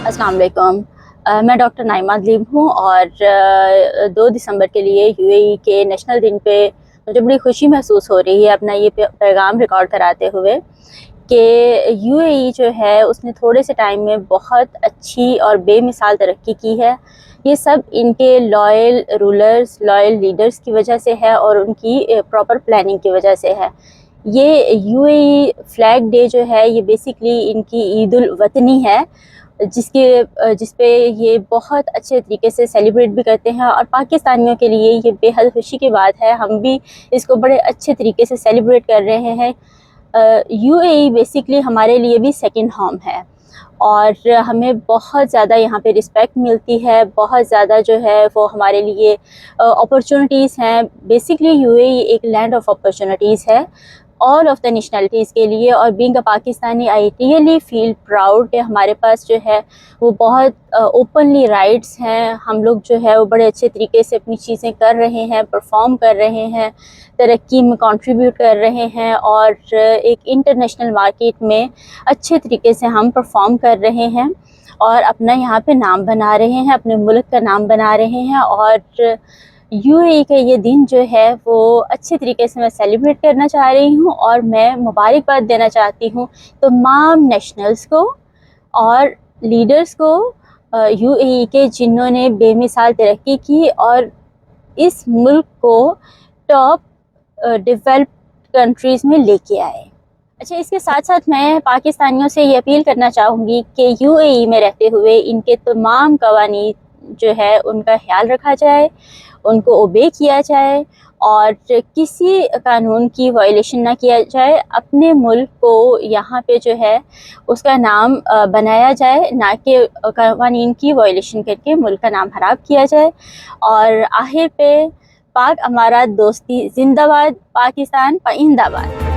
अस्सलाम वालेकुम। मैं डॉक्टर नाइमा अदलीब हूँ और 2 दिसंबर के लिए यूएई के नेशनल दिन पे मुझे बड़ी खुशी महसूस हो रही है अपना ये पैगाम रिकॉर्ड कराते हुए कि यूएई जो है उसने थोड़े से टाइम में बहुत अच्छी और बेमिसाल तरक्की की है। ये सब इनके लॉयल रूलर्स, लॉयल लीडर्स की वजह से है और उनकी प्रॉपर प्लानिंग की वजह से है। ये यूएई फ्लैग डे जो है ये बेसिकली इनकी ईद उल वतनी है, जिस पे ये बहुत अच्छे तरीके से सेलिब्रेट भी करते हैं और पाकिस्तानियों के लिए ये बेहद खुशी की बात है। हम भी इसको बड़े अच्छे तरीके से सेलिब्रेट कर रहे हैं। यूएई बेसिकली हमारे लिए भी सेकंड होम है और हमें बहुत ज़्यादा यहाँ पे रिस्पेक्ट मिलती है, बहुत ज़्यादा जो है वो हमारे लिए अपॉर्चुनिटीज़ हैं। बेसिकली यूएई एक लैंड ऑफ अपॉर्चुनिटीज़ है ऑल ऑफ द नेशनलिटीज़ के लिए। और being a Pakistani I really feel proud कि हमारे पास जो है वो बहुत ओपनली राइट्स हैं। हम लोग जो है वो बड़े अच्छे तरीके से अपनी चीज़ें कर रहे हैं, परफॉर्म कर रहे हैं, तरक्की में कंट्रीब्यूट कर रहे हैं और एक इंटरनेशनल मार्केट में अच्छे तरीके से हम परफॉर्म कर रहे हैं और अपना यहाँ पे नाम बना रहे हैं, अपने मुल्क का नाम बना रहे हैं। और यूएई का ये दिन जो है वो अच्छे तरीके से मैं सेलिब्रेट करना चाह रही हूँ और मैं मुबारकबाद देना चाहती हूँ तमाम नेशनल्स को और लीडर्स को यूएई के, जिन्होंने बेमिसाल तरक्की की और इस मुल्क को टॉप डेवलप्ड कंट्रीज़ में लेके आए। अच्छा, इसके साथ साथ मैं पाकिस्तानियों से ये अपील करना चाहूँगी कि यूएई में रहते हुए इनके तमाम कवानीन जो है उनका ख्याल रखा जाए, उनको ओबे किया जाए और किसी कानून की वायलेशन ना किया जाए। अपने मुल्क को यहाँ पे जो है उसका नाम बनाया जाए, ना कि कानून की वायलेशन करके मुल्क का नाम खराब किया जाए। और आखिर पे पाक अमारात दोस्ती जिंदाबाद, पाकिस्तान पाइंदाबाद।